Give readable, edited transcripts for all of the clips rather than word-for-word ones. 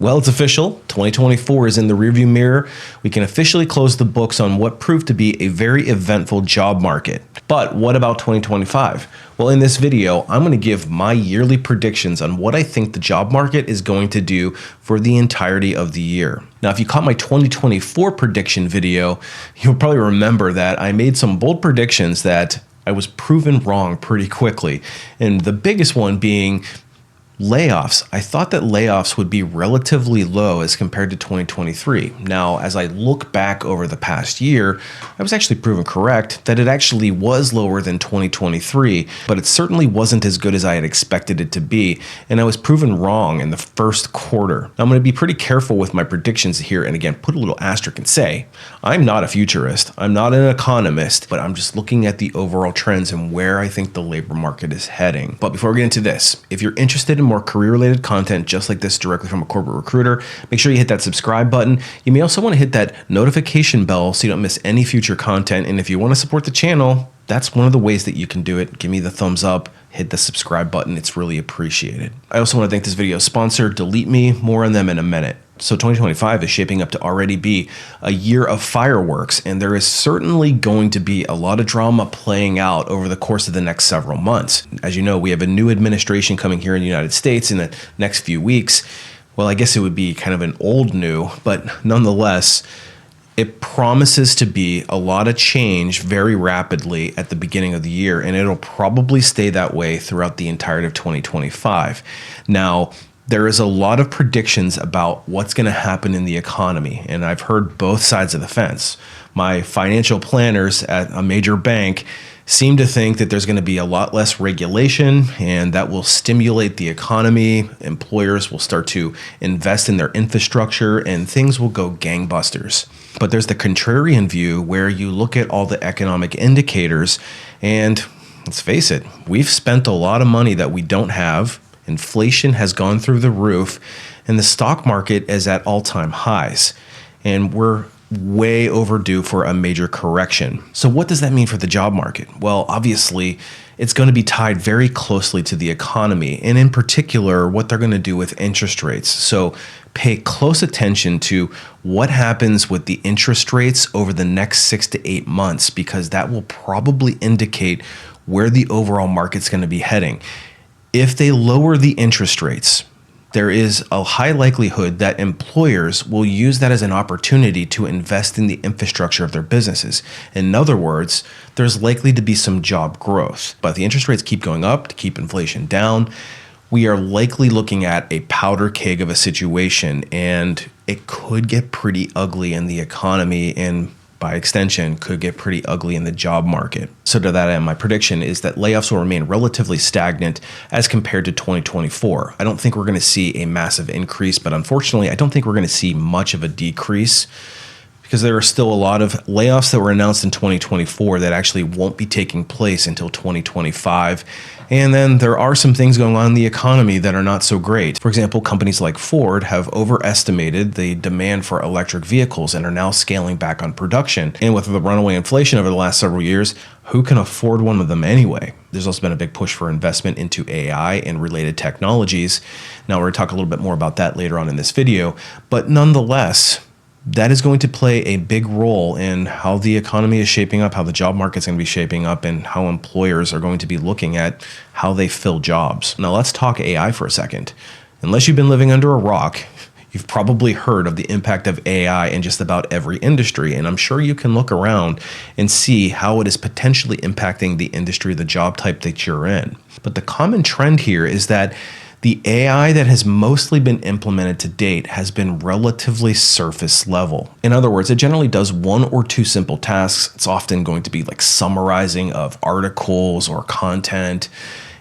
Well, it's official. 2024 is in the rearview mirror. We can officially close the books on what proved to be a very eventful job market. But what about 2025? Well, in this video, I'm going to give my yearly predictions on what I think the job market is going to do for the entirety of the year. Now, if you caught my 2024 prediction video, you'll probably remember that I made some bold predictions that I was proven wrong pretty quickly. And the biggest one being layoffs. I thought that layoffs would be relatively low as compared to 2023. Now, as I look back over the past year, I was actually proven correct that it actually was lower than 2023, but it certainly wasn't as good as I had expected it to be, and I was proven wrong in the first quarter. Now, I'm going to be pretty careful with my predictions here, and again, put a little asterisk and say, I'm not a futurist, I'm not an economist, but I'm just looking at the overall trends and where I think the labor market is heading. But before we get into this, if you're interested in more career-related content just like this directly from a corporate recruiter, make sure you hit that subscribe button. You may also want to hit that notification bell so you don't miss any future content. And if you want to support the channel, that's one of the ways that you can do it. Give me the thumbs up, hit the subscribe button. It's really appreciated. I also want to thank this video's sponsor, Deleteme. More on them in a minute. So 2025 is shaping up to already be a year of fireworks, and there is certainly going to be a lot of drama playing out over the course of the next several months. As you know, we have a new administration coming here in the United States in the next few weeks. Well, I guess it would be kind of an old new, but nonetheless, it promises to be a lot of change very rapidly at the beginning of the year, and it'll probably stay that way throughout the entirety of 2025. Now, there is a lot of predictions about what's going to happen in the economy, and I've heard both sides of the fence. My financial planners at a major bank seem to think that there's going to be a lot less regulation, and that will stimulate the economy. Employers will start to invest in their infrastructure, and things will go gangbusters. But there's the contrarian view where you look at all the economic indicators, and let's face it, we've spent a lot of money that we don't have. Inflation has gone through the roof, and the stock market is at all-time highs, and we're way overdue for a major correction. So what does that mean for the job market? Well, obviously, it's going to be tied very closely to the economy, and in particular, what they're going to do with interest rates. So pay close attention to what happens with the interest rates over the next 6 to 8 months, because that will probably indicate where the overall market's going to be heading. If they lower the interest rates, there is a high likelihood that employers will use that as an opportunity to invest in the infrastructure of their businesses. In other words, there's likely to be some job growth. But if the interest rates keep going up to keep inflation down, we are likely looking at a powder keg of a situation, and it could get pretty ugly in the economy, and by extension, could get pretty ugly in the job market. So to that end, my prediction is that layoffs will remain relatively stagnant as compared to 2024. I don't think we're going to see a massive increase, but unfortunately, I don't think we're going to see much of a decrease, because there are still a lot of layoffs that were announced in 2024 that actually won't be taking place until 2025. And then there are some things going on in the economy that are not so great. For example, companies like Ford have overestimated the demand for electric vehicles and are now scaling back on production. And with the runaway inflation over the last several years, who can afford one of them anyway? There's also been a big push for investment into AI and related technologies. Now we're going to talk a little bit more about that later on in this video, but nonetheless, that is going to play a big role in how the economy is shaping up, how the job market is going to be shaping up, and how employers are going to be looking at how they fill jobs. Now let's talk AI for a second. Unless you've been living under a rock, you've probably heard of the impact of AI in just about every industry, and I'm sure you can look around and see how it is potentially impacting the industry, the job type that you're in. But the common trend here is that the AI that has mostly been implemented to date has been relatively surface level. In other words, it generally does one or two simple tasks. It's often going to be like summarizing of articles or content.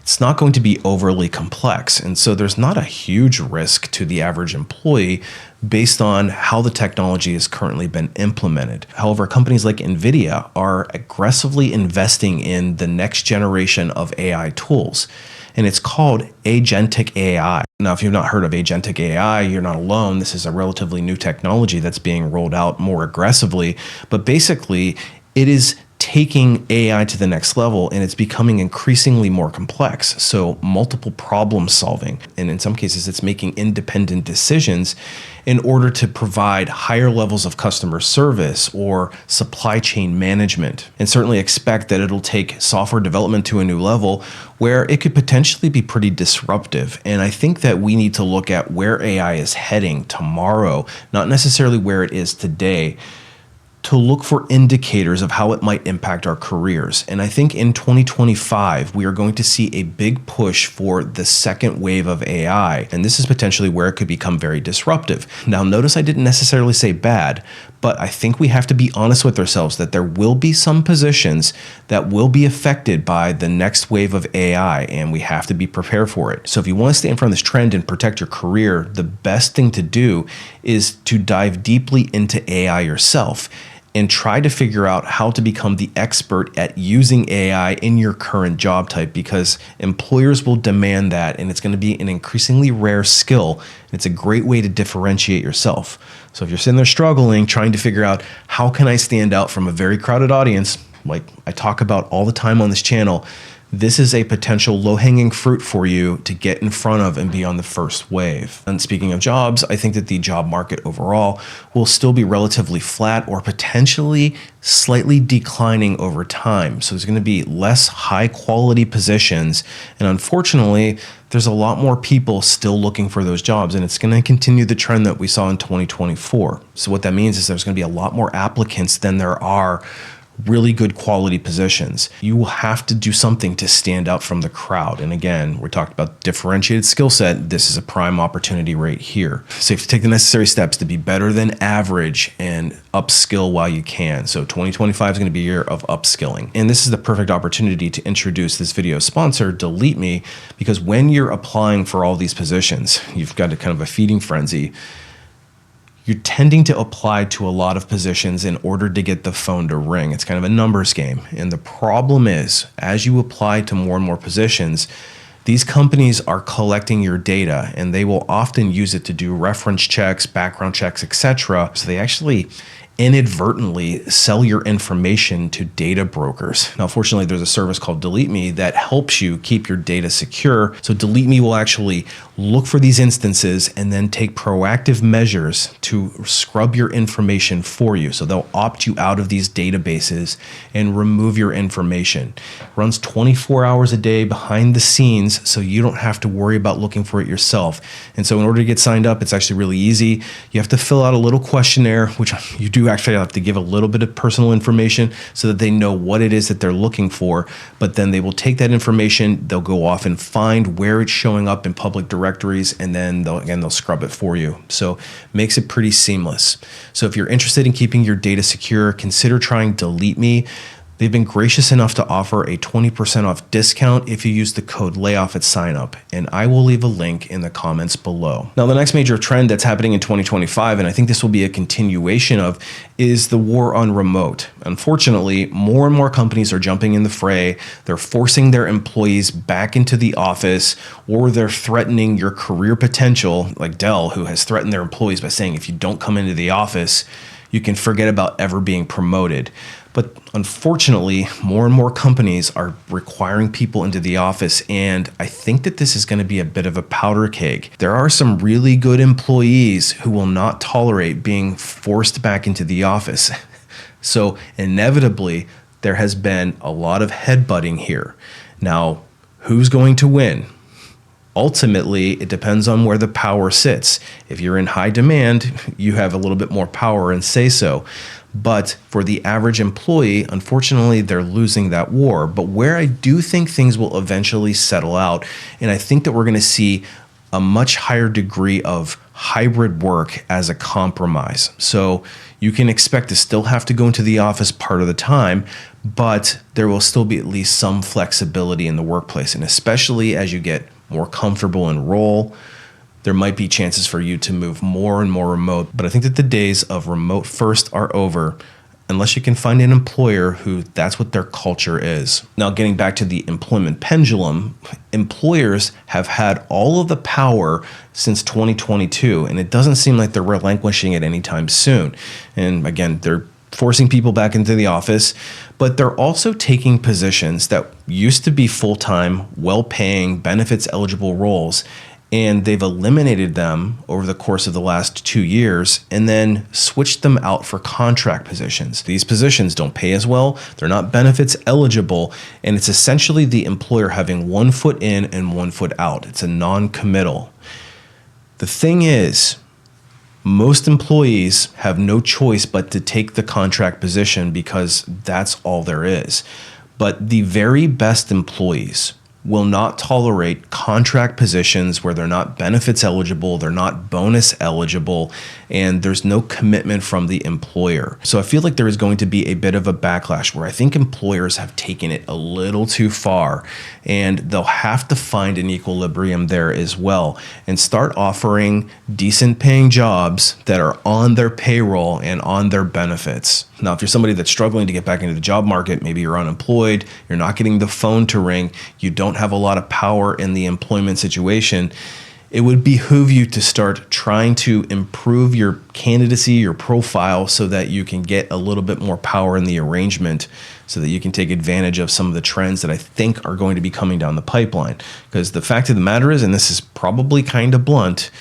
It's not going to be overly complex. And so there's not a huge risk to the average employee based on how the technology has currently been implemented. However, companies like NVIDIA are aggressively investing in the next generation of AI tools, and it's called agentic AI. Now, if you've not heard of agentic AI, you're not alone. This is a relatively new technology that's being rolled out more aggressively, but basically it is taking AI to the next level, and it's becoming increasingly more complex. So multiple problem solving, and in some cases it's making independent decisions in order to provide higher levels of customer service or supply chain management. And certainly expect that it'll take software development to a new level where it could potentially be pretty disruptive. And I think that we need to look at where AI is heading tomorrow, not necessarily where it is today, to look for indicators of how it might impact our careers. And I think in 2025, we are going to see a big push for the second wave of AI. And this is potentially where it could become very disruptive. Now, notice I didn't necessarily say bad, but I think we have to be honest with ourselves that there will be some positions that will be affected by the next wave of AI, and we have to be prepared for it. So if you want to stay in front of this trend and protect your career, the best thing to do is to dive deeply into AI yourself and try to figure out how to become the expert at using AI in your current job type, because employers will demand that, and it's going to be an increasingly rare skill. It's a great way to differentiate yourself. So if you're sitting there struggling, trying to figure out how can I stand out from a very crowded audience, like I talk about all the time on this channel, this is a potential low-hanging fruit for you to get in front of and be on the first wave. And speaking of jobs, I think that the job market overall will still be relatively flat or potentially slightly declining over time. So there's going to be less high-quality positions. And unfortunately, there's a lot more people still looking for those jobs, and it's going to continue the trend that we saw in 2024. So what that means is there's going to be a lot more applicants than there are really good quality positions. You will have to do something to stand out from the crowd. And again, we're talking about differentiated skill set. This is a prime opportunity right here. So you have to take the necessary steps to be better than average and upskill while you can. So 2025 is going to be a year of upskilling. And this is the perfect opportunity to introduce this video sponsor, Deleteme, because when you're applying for all these positions, you've got a kind of a feeding frenzy. You're tending to apply to a lot of positions in order to get the phone to ring. It's kind of a numbers game. And the problem is, as you apply to more and more positions, these companies are collecting your data, and they will often use it to do reference checks, background checks, etc. So they actually inadvertently sell your information to data brokers. Now, fortunately, there's a service called Deleteme that helps you keep your data secure. So Deleteme will actually look for these instances and then take proactive measures to scrub your information for you. So they'll opt you out of these databases and remove your information. It runs 24 hours a day behind the scenes, so you don't have to worry about looking for it yourself. And so in order to get signed up, it's actually really easy. You have to fill out a little questionnaire, which you do actually have to give a little bit of personal information so that they know what it is that they're looking for. But then they will take that information, they'll go off and find where it's showing up in public directories, and then they'll scrub it for you. So makes it pretty seamless. So if you're interested in keeping your data secure, consider trying Deleteme. They've been gracious enough to offer a 20% off discount if you use the code LAYOFF at sign up, and I will leave a link in the comments below. Now, the next major trend that's happening in 2025, and I think this will be a continuation of, is the war on remote. Unfortunately, more and more companies are jumping in the fray. They're forcing their employees back into the office, or they're threatening your career potential, like Dell, who has threatened their employees by saying, if you don't come into the office, you can forget about ever being promoted. But unfortunately, more and more companies are requiring people into the office, and I think that this is going to be a bit of a powder keg. There are some really good employees who will not tolerate being forced back into the office. So inevitably, there has been a lot of headbutting here. Now, who's going to win? Ultimately, it depends on where the power sits. If you're in high demand, you have a little bit more power and say so. But for the average employee, unfortunately, they're losing that war. But where I do think things will eventually settle out, and I think that we're going to see a much higher degree of hybrid work as a compromise. So you can expect to still have to go into the office part of the time, but there will still be at least some flexibility in the workplace. And especially as you get more comfortable in role, there might be chances for you to move more and more remote. But I think that the days of remote first are over, unless you can find an employer who that's what their culture is. Now, getting back to the employment pendulum, employers have had all of the power since 2022, and it doesn't seem like they're relinquishing it anytime soon. And again, they're forcing people back into the office, but they're also taking positions that used to be full-time, well-paying, benefits-eligible roles, and they've eliminated them over the course of the last 2 years and then switched them out for contract positions. These positions don't pay as well, they're not benefits eligible, and it's essentially the employer having 1 foot in and 1 foot out. It's a non-committal. The thing is, most employees have no choice but to take the contract position because that's all there is. But the very best employees will not tolerate contract positions where they're not benefits eligible, they're not bonus eligible, and there's no commitment from the employer. So I feel like there is going to be a bit of a backlash where I think employers have taken it a little too far, and they'll have to find an equilibrium there as well and start offering decent paying jobs that are on their payroll and on their benefits. Now, if you're somebody that's struggling to get back into the job market, maybe you're unemployed, you're not getting the phone to ring, you don't have a lot of power in the employment situation, it would behoove you to start trying to improve your candidacy, your profile, so that you can get a little bit more power in the arrangement, so that you can take advantage of some of the trends that I think are going to be coming down the pipeline. Because the fact of the matter is, and this is probably kind of blunt,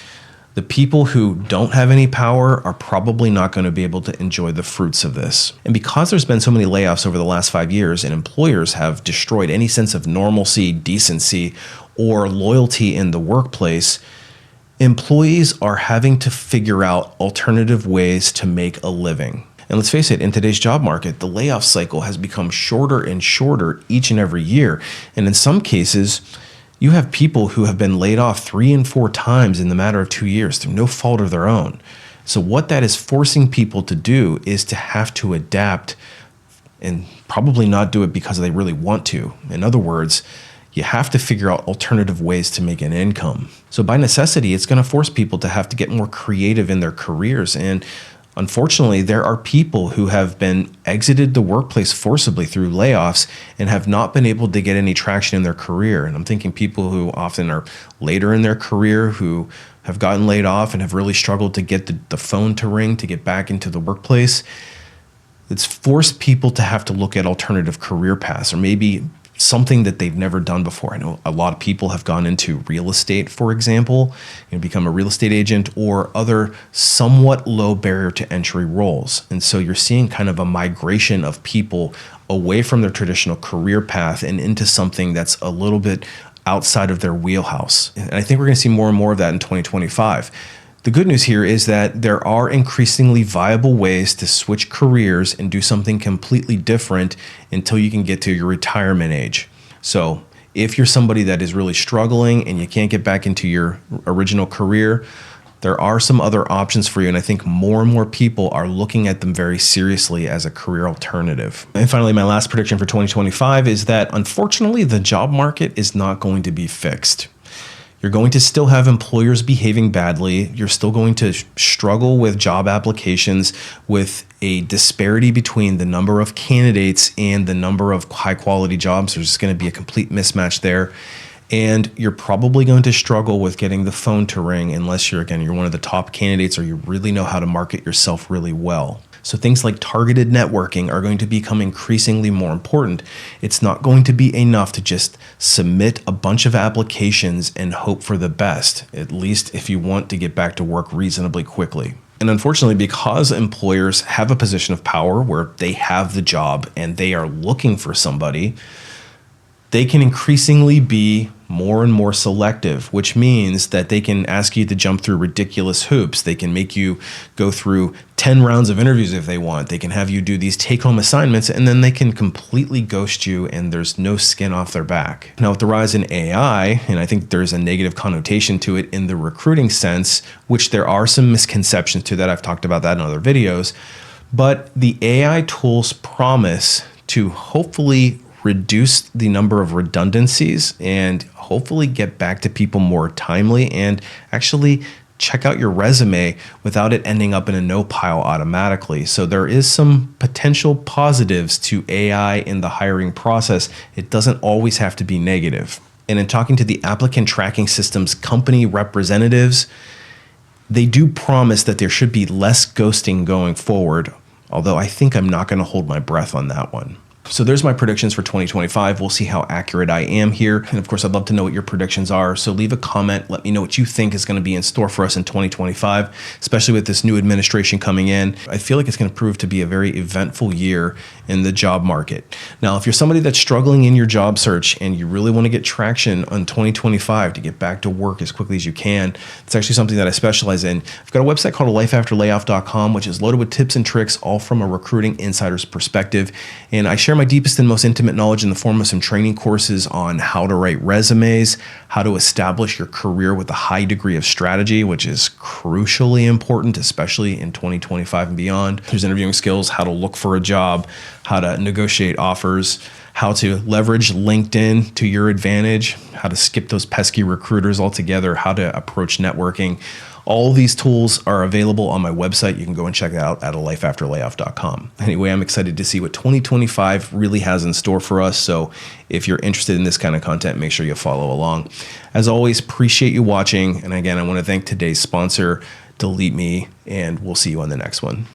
the people who don't have any power are probably not going to be able to enjoy the fruits of this. And because there's been so many layoffs over the last 5 years and employers have destroyed any sense of normalcy, decency, or loyalty in the workplace, employees are having to figure out alternative ways to make a living. And let's face it, in today's job market, the layoff cycle has become shorter and shorter each and every year. And in some cases, you have people who have been laid off 3 and 4 times in the matter of 2 years through no fault of their own. So what that is forcing people to do is to have to adapt and probably not do it because they really want to. In other words, you have to figure out alternative ways to make an income. So by necessity, it's going to force people to have to get more creative in their careers. And unfortunately, there are people who have been exited the workplace forcibly through layoffs and have not been able to get any traction in their career. And I'm thinking people who often are later in their career who have gotten laid off and have really struggled to get the phone to ring to get back into the workplace. It's forced people to have to look at alternative career paths, or maybe something that they've never done before. I know a lot of people have gone into real estate, for example, and become a real estate agent or other somewhat low barrier to entry roles. And so you're seeing kind of a migration of people away from their traditional career path and into something that's a little bit outside of their wheelhouse. And I think we're going to see more and more of that in 2025. The good news here is that there are increasingly viable ways to switch careers and do something completely different until you can get to your retirement age. So if you're somebody that is really struggling and you can't get back into your original career, there are some other options for you. And I think more and more people are looking at them very seriously as a career alternative. And finally, my last prediction for 2025 is that unfortunately, the job market is not going to be fixed. You're going to still have employers behaving badly. You're still going to struggle with job applications with a disparity between the number of candidates and the number of high quality jobs. There's just going to be a complete mismatch there. And you're probably going to struggle with getting the phone to ring unless you're one of the top candidates or you really know how to market yourself really well. So things like targeted networking are going to become increasingly more important. It's not going to be enough to just submit a bunch of applications and hope for the best, at least if you want to get back to work reasonably quickly. And unfortunately, because employers have a position of power where they have the job and they are looking for somebody, they can increasingly be more and more selective, which means that they can ask you to jump through ridiculous hoops. They can make you go through 10 rounds of interviews if they want. They can have you do these take-home assignments, and then they can completely ghost you, and there's no skin off their back. Now, with the rise in AI, and I think there's a negative connotation to it in the recruiting sense, which there are some misconceptions to that. I've talked about that in other videos. But the AI tools promise to hopefully reduce the number of redundancies and hopefully get back to people more timely and actually check out your resume without it ending up in a no pile automatically. So there is some potential positives to AI in the hiring process. It doesn't always have to be negative. And in talking to the applicant tracking system's company representatives, they do promise that there should be less ghosting going forward, although I think I'm not going to hold my breath on that one. So there's my predictions for 2025. We'll see how accurate I am here. And of course, I'd love to know what your predictions are. So leave a comment. Let me know what you think is going to be in store for us in 2025, especially with this new administration coming in. I feel like it's going to prove to be a very eventful year in the job market. Now, if you're somebody that's struggling in your job search and you really want to get traction on 2025 to get back to work as quickly as you can, it's actually something that I specialize in. I've got a website called lifeafterlayoff.com, which is loaded with tips and tricks, all from a recruiting insider's perspective. And I share my deepest and most intimate knowledge in the form of some training courses on how to write resumes, how to establish your career with a high degree of strategy, which is crucially important, especially in 2025 and beyond. There's interviewing skills, how to look for a job, how to negotiate offers, how to leverage LinkedIn to your advantage, how to skip those pesky recruiters altogether, how to approach networking. All these tools are available on my website. You can go and check it out at lifeafterlayoff.com. Anyway, I'm excited to see what 2025 really has in store for us. So if you're interested in this kind of content, make sure you follow along. As always, appreciate you watching. And again, I want to thank today's sponsor, Deleteme, and we'll see you on the next one.